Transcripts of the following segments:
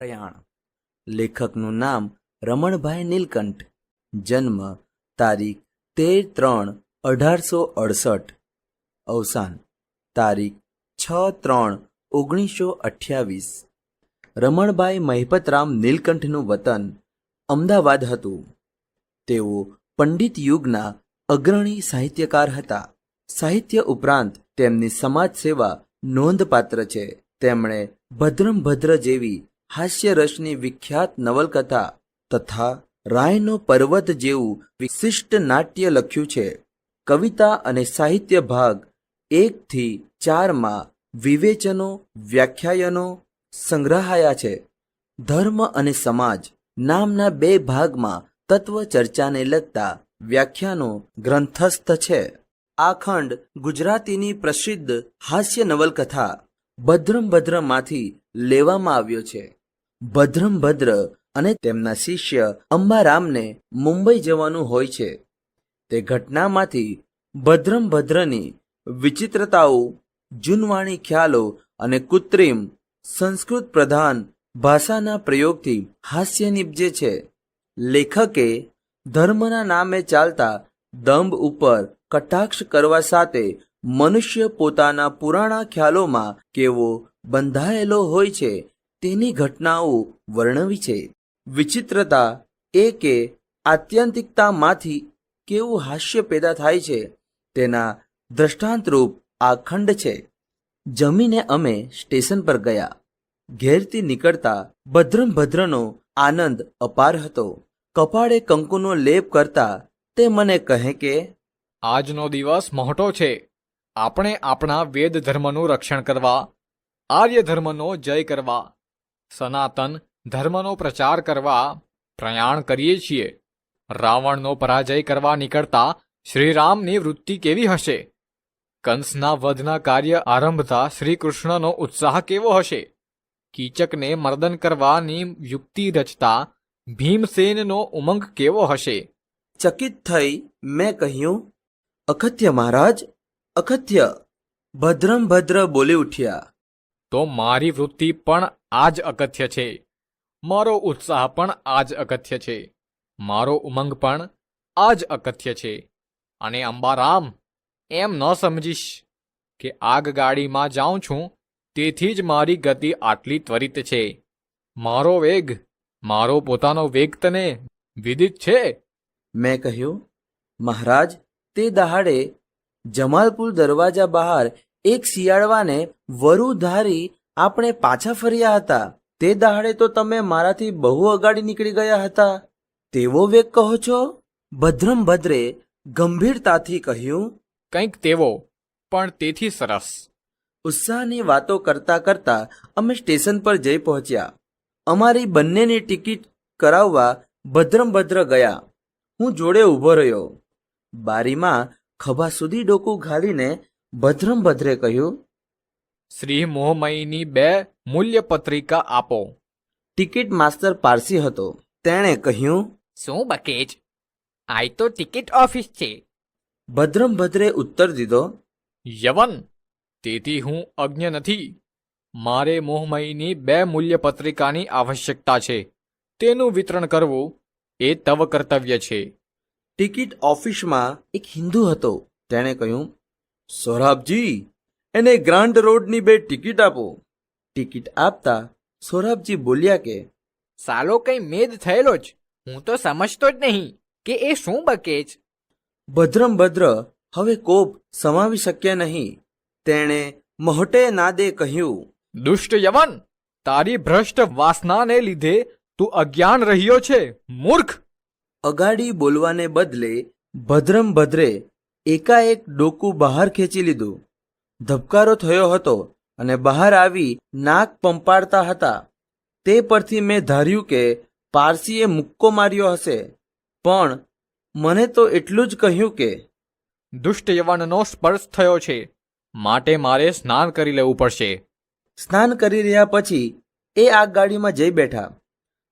પ્રયાણ. લેખકનું નામ રમણભાઈ નીલકંઠ. જન્મ તારીખ 13/3/1868. અવસાન તારીખ 6/3/1928. રમણભાઈ મહિપતરામ નીલકંઠનું વતન અમદાવાદ હતું. તેઓ પંડિત યુગના અગ્રણી સાહિત્યકાર હતા. સાહિત્ય ઉપરાંત તેમની સમાજ સેવા નોંધપાત્ર છે. તેમણે ભદ્રમ ભદ્ર જેવી હાસ્યરસની વિખ્યાત નવલકથા તથા રાયનો પર્વત જેવું વિશિષ્ટ નાટ્ય લખ્યું છે. કવિતા અને સાહિત્ય ભાગ 1-4 વિવેચનો વ્યાખ્યાયનો સંગ્રહાયા છે. ધર્મ અને સમાજ નામના 2 ભાગમાં તત્વ ચર્ચાને લગતા વ્યાખ્યાનો ગ્રંથસ્થ છે. આ ખંડ ગુજરાતીની પ્રસિદ્ધ હાસ્ય નવલકથા ભદ્રમ ભદ્રમાંથી લેવામાં આવ્યો છે. ભદ્રમ ભદ્ર અને તેમના શિષ્ય અંબારામને મુંબઈ જવાનું હોય છે. તે ઘટનામાંથી ભદ્રમ ભદ્રની વિચિત્રતાઓ, જૂનવાણી ખ્યાલો અને કૃત્રિમ સંસ્કૃત પ્રધાન ભાષાના પ્રયોગથી હાસ્ય નિપજે છે. લેખકે ધર્મના નામે ચાલતા દંભ ઉપર કટાક્ષ કરવા સાથે મનુષ્ય પોતાના પુરાણા ખ્યાલોમાં કેવો બંધાયેલો હોય છે તેની ઘટનાઓ વર્ણવી છે. વિચિત્રતા એ કે આત્યંતિકતામાંથી કેવું હાસ્ય પેદા થાય છે તેના દ્રષ્ટાંતરૂપ આ ખંડ છે. જમીને અમે સ્ટેશન પર ગયા. ઘેરથી નીકળતા ભદ્રમ ભદ્રનો આનંદ અપાર હતો. કપાળે કંકુનો લેપ કરતા તે મને કહે કે આજનો દિવસ મોટો છે. આપણે આપણા વેદ ધર્મનું રક્ષણ કરવા, આર્ય ધર્મનો જય કરવા, સનાતન ધર્મનો પ્રચાર કરવા પ્રયાણ કરીએ છીએ. રાવણનો પરાજય કરવા નીકળતા શ્રીરામની વૃત્તિ કેવી હશે? કંસના વધના કાર્ય આરંભતા શ્રી કૃષ્ણનો ઉત્સાહ કેવો હશે? કીચકને મર્દન કરવાની યુક્તિ રચતા ભીમસેનનો ઉમંગ કેવો હશે? ચકિત થઈ મેં કહ્યું, અખત્ય મહારાજ, અખત્ય. ભદ્રમ ભદ્ર બોલી ઉઠ્યા, તો મારી વૃત્તિ પણ આ જ અકથ્ય છે. મારો ઉત્સાહ પણ આ જ અકથ્ય છે. મારો ઉમંગ પણ આ જ અકથ્ય છે. અને અંબારામ, એમ ન સમજીશ કે આગગાડીમાં જાઉં છું તેથી જ મારી ગતિ આટલી ત્વરિત છે. મારો વેગ, મારો પોતાનો વેગ તને વિદિત છે? મેં કહ્યું, મહારાજ, તે દહાડે જમાલપુર દરવાજા બહાર એક શિયાળવાને વરુ ધારી આપણે પાછા ફર્યા હતા. તે દહાડે તો તમે મારાથી બહુ અગાડી નીકળી ગયા હતા. તેવો વેગ કહો છો? ભદ્રમ ભદ્રે ગંભીરતાથી કહ્યું, કંઈક તેવો, પણ તેથી સરસ. ઉત્સાહની વાતો કરતા કરતા અમે સ્ટેશન પર જઈ પહોંચ્યા. અમારી બંનેની ટિકિટ કરાવવા ભદ્રમ ભદ્ર ગયા. હું જોડે ઊભો રહ્યો. બારીમાં ખભા સુધી ડોકું ઘાલીને ભદ્રમ ભદ્રે કહ્યું, શ્રી મોહમયીની 2 મૂલ્ય પત્રિકા આપો. ટિકિટ માસ્તર પારસી હતો. તેણે કહ્યું, શું બકેજ? આ તો ટિકિટ ઓફિસ છે. ભદ્રમ ભદ્રે ઉત્તર દીધો, યવન, તેથી હું અજ્ઞ નથી. મારે મોહમયીની 2 મૂલ્ય પત્રિકાની આવશ્યકતા છે. તેનું વિતરણ કરવું એ તવ કર્તવ્ય છે. ટિકિટ ઓફિસમાં એક હિન્દુ હતો. તેણે કહ્યું, સોરાબજી, એને ગ્રાન્ટ રોડની 2 ટિકિટ આપો. ટિકિટ આપતા સોરાબજી બોલ્યા કે સાલો કઈ મેદ થયેલો જ. હું તો સમજતો જ નહીં કે એ શું બકેજ. ભદ્રમ ભદ્ર હવે કોપ સમાવી શક્યા નહીં. તેણે મોહટે નાદે કહ્યું, દુષ્ટ યવન, તારી ભ્રષ્ટ વાસનાને લીધે તું અજ્ઞાન રહ્યો છે, મૂર્ખ. અગાડી બોલવાને બદલે ભદ્રમ ભદ્રે એકાએક ડોકું બહાર ખેંચી લીધું. ધબકારો થયો હતો અને બહાર આવી નાક પંપાડતા હતા. તે પરથી મેં ધાર્યું કે પારસીએ મુક્કો માર્યો હશે. પણ મને તો એટલું જ કહ્યું કે દુષ્ટ યવનનો સ્પર્શ થયો છે, માટે મારે સ્નાન કરી લેવું પડશે. સ્નાન કરી રહ્યા પછી એ આગગાડીમાં જઈ બેઠા.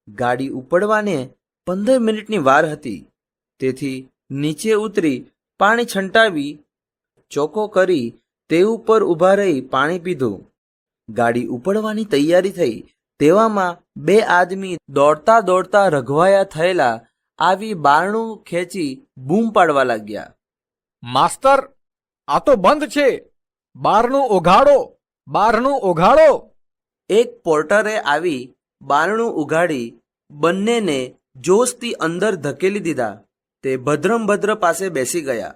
ગાડી ઉપડવાને 15 મિનિટની વાર હતી. તેથી નીચે ઉતરી પાણી છંટાવી ચોકો કરી તે ઉપર ઊભા રહી પાણી પીધું. ગાડી ઉપડવાની તૈયારી થઈ તેવામાં બે આદમી દોડતા દોડતા રઘવાયા થયેલા આવી બારણું ખેંચી બૂમ પાડવા લાગ્યા. માસ્તર, આ તો બંધ છે. બારણું ઓઘાડો, બારણું ઓઘાડો. એક પોર્ટરે આવી બારણું ઉઘાડી બંનેને જોશથી અંદર ધકેલી દીધા. તે ભદ્રમભદ્ર પાસે બેસી ગયા.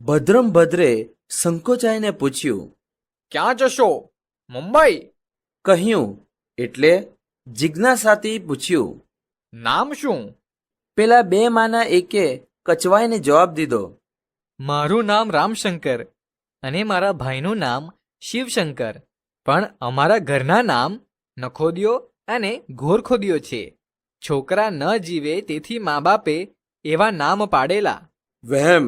ભદ્રમભદ્રે સંકોચાઈને પૂછ્યું. ક્યાં જશો? મુંબઈ? કહ્યું એટલે જિજ્ઞાસાથી પૂછ્યું. નામ શું? પેલા બે માના એકે કચવાઈને જવાબ દીધો. મારું નામ રામશંકર અને મારા ભાઈનું નામ શિવશંકર, પણ અમારા ઘરના નામ નખોદિયો અને ઘોરખોદિયો છે. છોકરા ન જીવે તેથી મા બાપે એવા નામ પાડેલા. વહેમ,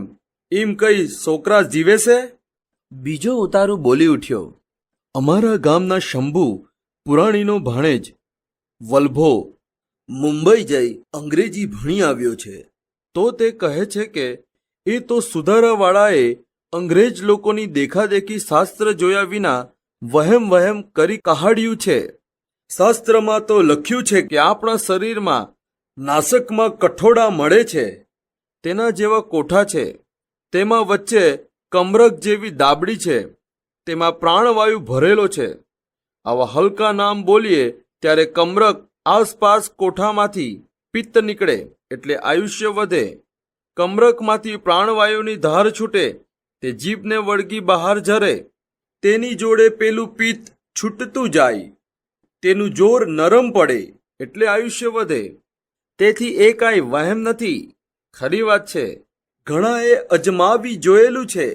એમ કઈ છોકરા જીવે છે? બીજો ઉતારું બોલી ઉઠ્યો. અમારા ગામના શંભુ પુરાણીનો ભાણેજ વલ્ભો મુંબઈ જઈ અંગ્રેજી ભણી આવ્યો છે. તો તે કહે છે કે એ તો સુધારાવાળાએ અંગ્રેજ લોકોની દેખાદેખી શાસ્ત્ર જોયા વિના વહેમ વહેમ કરી કહાડ્યું છે. શાસ્ત્રમાં તો લખ્યું છે કે આપણા શરીરમાં નાસકમાં કઠોડા મળે છે, તેના જેવા કોઠા છે, તેમાં વચ્ચે કમરક જેવી દાબડી છે, તેમાં પ્રાણવાયુ ભરેલો છે. આવા હલકા નામ બોલીએ ત્યારે કમરક આસપાસ કોઠામાંથી પિત્ત નીકળે એટલે આયુષ્ય વધે. કમરકમાંથી પ્રાણવાયુની ધાર છૂટે તે જીભને વળગી બહાર ઝરે. તેની જોડે પેલું પિત્ત છૂટતું જાય, તેનું જોર નરમ પડે એટલે આયુષ્ય વધે. તેથી એ કાંઈ વહેમ નથી, ખરી વાત છે. ઘણાએ અજમાવી જોયેલું છે